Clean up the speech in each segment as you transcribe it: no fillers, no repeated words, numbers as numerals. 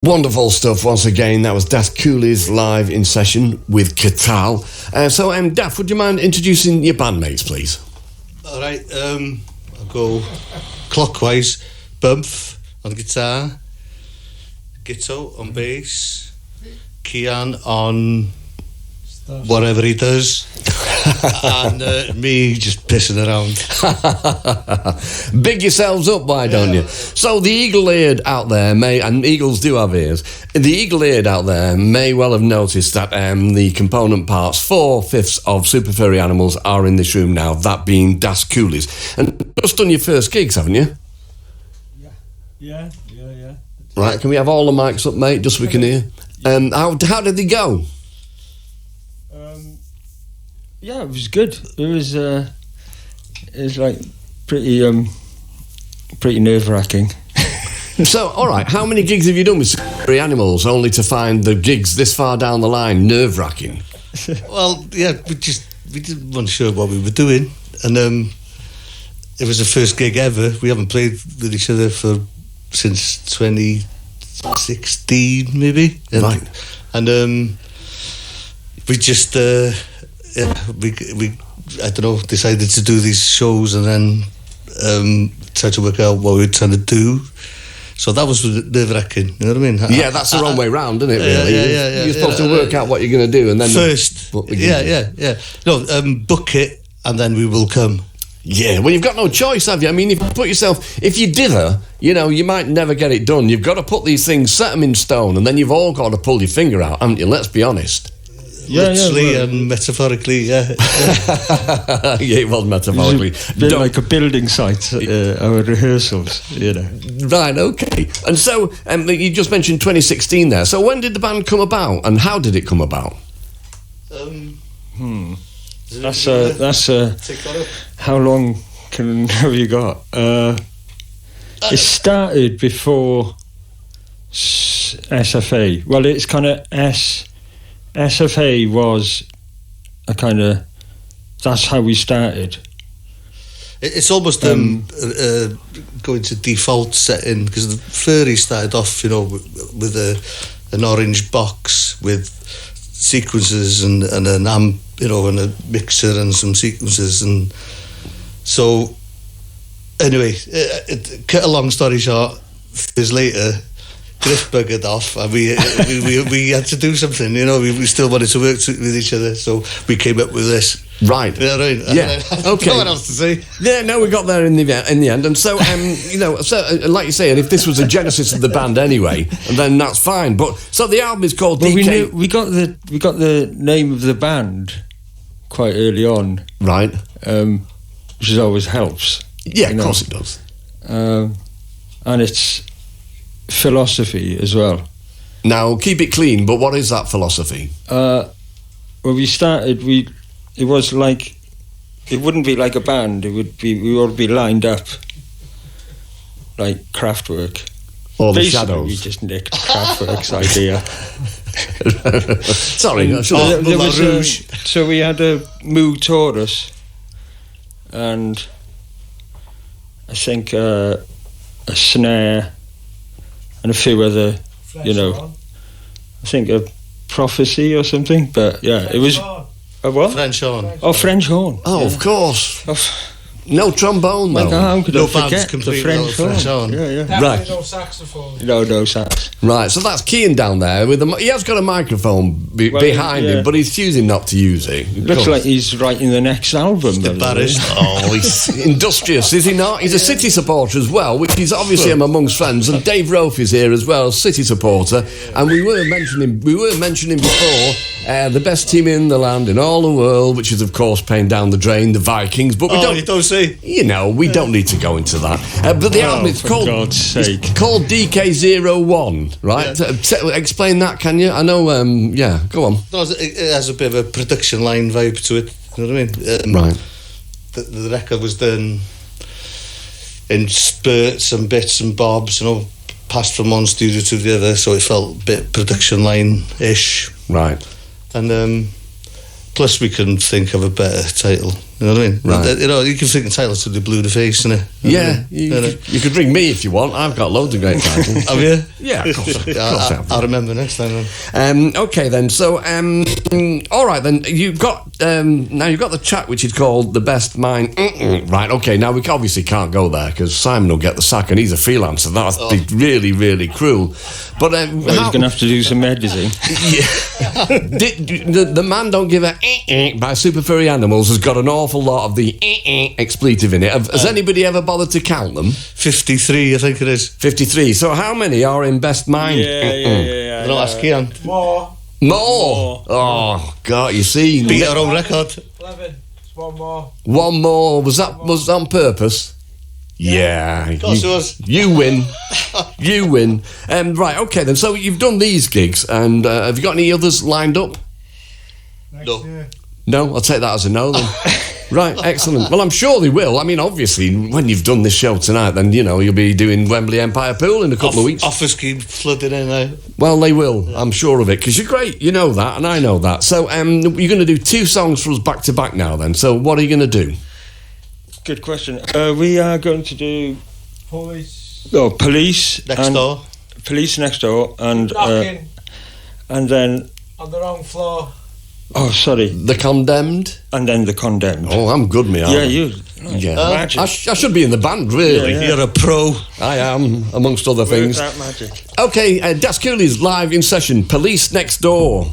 Wonderful stuff once again. That was Das Koolies live in session with Katal. So, Daff, would you mind introducing your bandmates, please? All right, I'll go clockwise. Bumph on guitar, Gitto on bass, Kian on whatever he does, and me just pissing around. Big yourselves up, why don't you? So the eagle-eared out there may, and eagles do have ears, the eagle-eared out there may well have noticed that the component parts, 4/5 of Super Furry Animals are in this room now, that being Das Koolies. And just done your first gigs, haven't you? Yeah. Right, can we have all the mics up, mate, just so we can hear? How did they go? Yeah, it was good. It was like pretty nerve-wracking. So, all right, how many gigs have you done with Furry Animals, only to find the gigs this far down the line nerve-wracking? Well, yeah, we weren't sure what we were doing, and it was the first gig ever. We haven't played with each other since 2016, maybe. Right. And we just we I don't know, decided to do these shows and then tried to work out what we were trying to do. So that was nerve-wracking, you know what I mean? Yeah, that's the wrong way round, isn't it, really? Yeah. You're supposed to work out what you're going to do and then... First, yeah. No, book it and then we will come. Yeah, well, you've got no choice, have you? I mean, if you put yourself... If you dither, you might never get it done. You've got to put these things, set them in stone, and then you've all got to pull your finger out, haven't you? Let's be honest. Literally and metaphorically, yeah. Yeah, it was metaphorically. Like a building site, our rehearsals, Right, okay. And so, you just mentioned 2016 there. So when did the band come about, and how did it come about? That's how long have you got? It started before SFA. Well, it's kind of SFA was a kind of... That's how we started. It's almost going to default setting, because the Furry started off, with an orange box with sequences and an amp, and a mixer and some sequences, and so anyway, cut a long story short, years later, Griff buggered off, and we had to do something. We still wanted to work with each other, so we came up with this. Right. Yeah. Okay. No one else to say. Yeah. No, we got there in the end, and so so like you say, and if this was the genesis of the band anyway, then that's fine. But so the album is called. Well, DK. we got the name of the band quite early on, right? Which always helps. Yeah, of course it does. And it's philosophy as well. Now, keep it clean, but what is that philosophy? Well, we started, it was like, it wouldn't be like a band, we would be lined up like Kraftwerk. Or the Basically, Shadows. we just nicked Kraftwerk's idea. Sorry, so we had a Moog Taurus, and I think a snare and a few other, I think a Prophecy or something, but yeah, it was a what? French horn. Oh, French horn. Oh, yeah. Of course. No trombone, though. How could No I band's forget complete the French without French horn? horn. Yeah. Definitely Right. no saxophone. No sax. Right, so that's Keane down there with he has got a microphone behind him, but he's choosing not to use it. Looks like he's writing the next album. doesn't it? Embarrassed. Oh, he's industrious, is he not? He's a City supporter as well, which is obviously him amongst friends. And Dave Rofe is here as well, City supporter. And we were mentioning before the best team in the land, in all the world, which is of course paying down the drain, the Vikings. But we You don't see. You know, we don't need to go into that. But the album, it's for called God's sake. It's called DK01, right? Explain that, can you? I know. Go on. No, it has a bit of a production line vibe to it. You know what I mean? Right. The record was done in spurts and bits and bobs, passed from one studio to the other, so it felt a bit production line-ish. Right. And plus we couldn't think of a better title. You know what I mean? Right. You can think of titles to the Blue the Face, innit? Yeah, you could ring me if you want. I've got loads of great titles. Have you? Yeah, of course I have. I'll remember next time then. Okay then. So, all right then. You've got now you've got the track which is called "The Best Mine." Right. Okay. Now we obviously can't go there because Simon will get the sack and he's a freelancer. That'd be really, really cruel. But He's going to have to do some editing. Yeah. The man don't give a by Super Furry Animals has got an awful lot of the expletive in it. Has anybody ever bothered to count them? 53, I think it is. 53. So how many are in Best Mind? Yeah. I'll ask Ian. More. More. Oh God! You see, Beat our own record. 11. It's one more. one more. Was that on purpose? Yeah. Of course it was. You win. You win. Right. Okay then. So you've done these gigs, and have you got any others lined up? Next No. year. No, I'll take that as a no then. Right, excellent. Well, I'm sure they will. I mean, obviously, when you've done this show tonight, then, you'll be doing Wembley Empire Pool in a couple of weeks. Offers keep flooding in now. Well, they will. I'm sure of it, because you're great. You know that, and I know that. So you're going to do 2 songs for us back-to-back now, then. So what are you going to do? Good question. We are going to do Police. Police Next door. Police Next Door, and Knocking then on the wrong floor. The Condemned? and then The Condemned. Oh, I'm good, me. Yeah, you. Yeah. Magic. I should be in the band, really. Yeah. You're a pro. I am, amongst other Where's things. that magic? Okay, Das Koolies live in session. Police Next Door.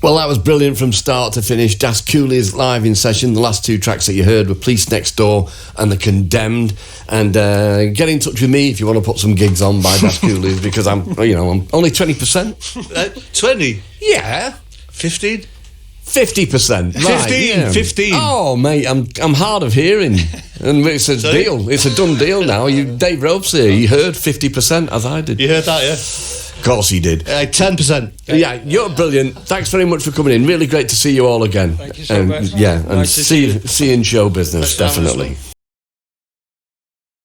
Well, that was brilliant from start to finish. Das Koolies live in session. The last 2 tracks that you heard were Police Next Door and The Condemned. And get in touch with me if you want to put some gigs on by Das Koolies, because I'm only 20%. 20? Yeah. 15? 50%. Right, 15, yeah. 15. Oh, mate, I'm hard of hearing. And it's a deal. It's a done deal now. Dave Ropes here, he heard 50% as I did. You heard that, yeah? Of course he did. 10%. Yeah, you're brilliant. Thanks very much for coming in. Really great to see you all again. Thank you so much. Yeah, and Nice to see you in show business, Thanks for having us, definitely. man.